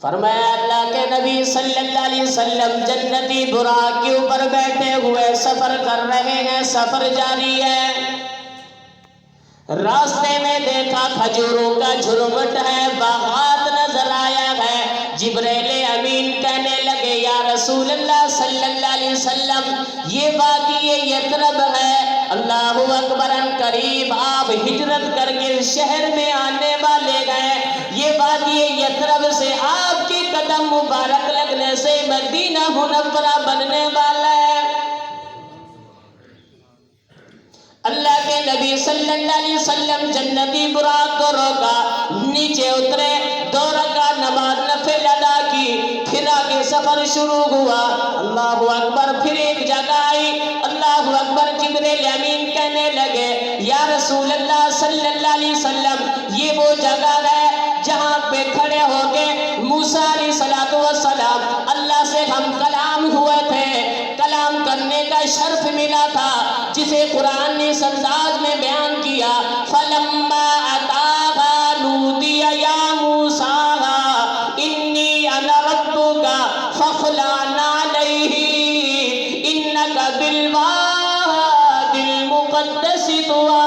فرمایا اللہ کے نبی صلی اللہ علیہ وسلم جنتی براق کے اوپر بیٹھے ہوئے سفر کر رہے ہیں، سفر جاری ہے۔ راستے میں دیکھا کھجوروں کا جھرمٹ ہے، باغات نظر آیا ہے۔ جبرائیل امین کہنے لگے یا رسول اللہ صلی اللہ علیہ وسلم یہ وادی یثرب ہے، اللہ اکبر، ان قریب آپ ہجرت کر کے شہر میں آنے والے گئے۔ یہ وادی یثرب سے آپ کے قدم مبارک لگنے سے مدینہ منورہ بننے والا ہے۔ اللہ کے نبی صلی اللہ علیہ وسلم جنتی براق کو روکا، نیچے اترے، 2 رکعت نماز نفل ادا کی، پھر آگے سفر شروع ہوا۔ اللہ اکبر، پھر ایک جگہ آئی، اللہ اکبر، جبرائیل امین کہنے لگے یا رسول اللہ صلی اللہ علیہ وسلم یہ وہ جگہ ہے جہاں پہ کھڑے ہو کے موسیٰ علیہ السلام اللہ سے ہم کلام ہوئے تھے، کلام کرنے کا شرف ملا تھا، جسے قرآن نے اس انداز میں بیان کیا، فَلَمَّا أَتَاهَا نُودِيَ يَا مُوسَىٰ إِنِّي أَنَا رَبُّكَ فَاخْلَعْ نَعْلَيْهِ إِنَّكَ بِالْوَادِ الْمُقَدَّسِ طُوًى۔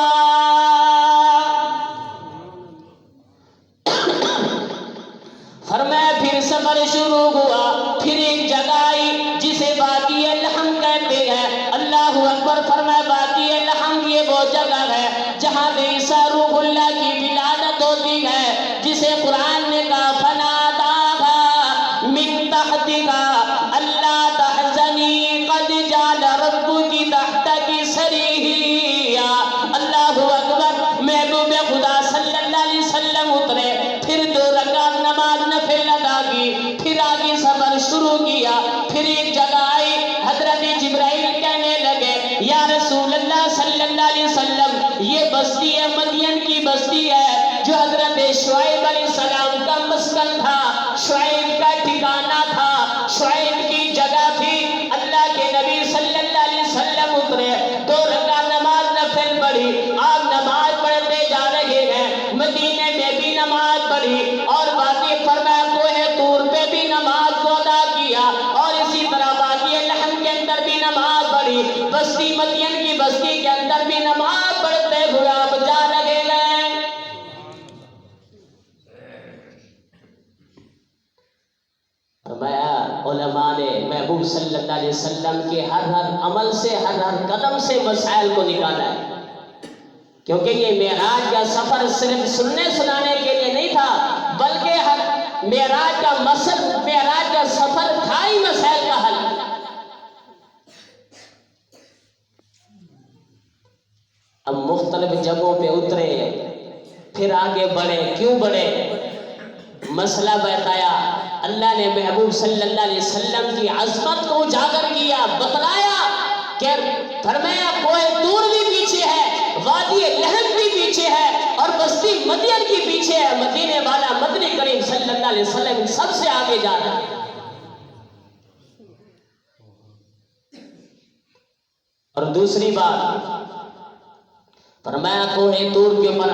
فرمایا پھر سفر شروع ہوا، پھر ایک جگہ آئی جسے وادی لحم کہتے ہیں۔ اللہ اکبر، فرمایا وادی لحم یہ وہ جگہ ہے جہاں بے عیسیٰ روح اللہ کی ولادت ہوتی ہے، جسے قرآن نے کہا فَنَادَاهَا مِن تَحْتِهَا أَلَّا تَحْزَنِي قَدْ جَعَلَ رَبُّكِ تَحْتَكِ سَرِيًّا۔ اللہ اکبر، محبوب خدا صلی اللہ علیہ وسلم اترے، پھر 2 رکعت نماز نفل ادا کی، پھر آگے سفر شروع کیا، پھر ایک جگہ آئی، حضرت جبرائیل کہنے لگے یا رسول اللہ صلی اللہ علیہ وسلم یہ بستی ہے، مدین کی بستی ہے، جو حضرت شعیب علیہ السلام کا مسکن تھا، شعیب کا ٹھکانہ تھا، شعیب کی جگہ تھی۔ اللہ کے نبی صلی اللہ علیہ وسلم اترے، 2 رکعت نماز نفل پڑھی، آپ نماز پڑھتے جا رہے ہیں، مدینے میں بھی نماز پڑھی، اور وادی فرمایا کوہ طور پہ بھی نماز کو ادا کیا، اور اسی طرح وادی لحم کے اندر بھی نماز پڑھی، بستی مدین کی بستی کے اندر بھی نماز پڑھتے ہوئے آپ جا رہے ہیں۔ فرمایا علماء نے محبوب صلی اللہ علیہ وسلم کے ہر عمل سے، ہر قدم سے مسائل کو نکالا ہے، کیونکہ یہ معراج کا سفر صرف سننے سنانے کے لیے نہیں تھا، بلکہ ہر معراج کا سفر تھا ہی مسائل کا حل۔ اب مختلف جگہوں پہ اترے، پھر آگے بڑھے، کیوں بڑھے؟ مسئلہ بتایا، اللہ نے محبوب صلی اللہ علیہ وسلم کی عظمت کو اجاگر کیا، بتلایا کہ فرمایا کوہ طور بھی پیچھے ہے، وادی لحم بھی پیچھے ہے، اور بستی مدین کی پیچھے ہے، مدینے والا مدنی کریم صلی اللہ علیہ وسلم سب سے آگے جا رہا ہے۔ اور دوسری بات فرمایا کوہ طور کے اوپر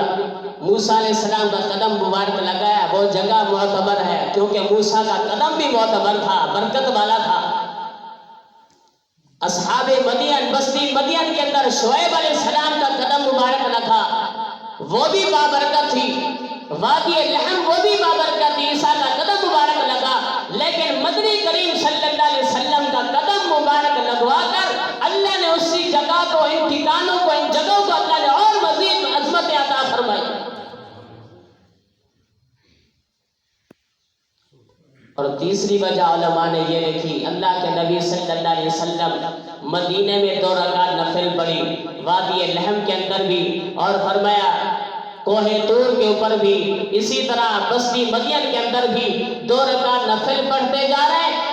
موسیٰ علیہ السلام کا قدم مبارک لگایا، وہ جگہ معتبر ہے، کیونکہ موسیٰ کا قدم بھی معتبر تھا، برکت والا تھا۔ اصحاب مدین، بستی مدین کے اندر شعیب علیہ السلام کا قدم مبارک لگا، وہ بھی بابرکت تھی، وادی لحم وہ بھی بابرکت تھی، عیسیٰ کا قدم مبارک لگا، لیکن مدنی کریم صلی اللہ علیہ وسلم کا قدم مبارک لگوا کر اللہ نے اسی جگہ کو، ان ٹھکانوں کو، ان جگہوں کو اللہ نے اور مزید عظمت عطا فرمائی۔ اور تیسری وجہ علماء نے یہ لکھی، اللہ کے نبی صلی اللہ علیہ وسلم مدینے میں 2 رکعت نفل پڑھی، وادی لحم کے اندر بھی، اور فرمایا کوہ طور کے اوپر بھی، اسی طرح بستی مدین کے اندر بھی 2 رکعت نفل پڑھتے جا رہے ہیں،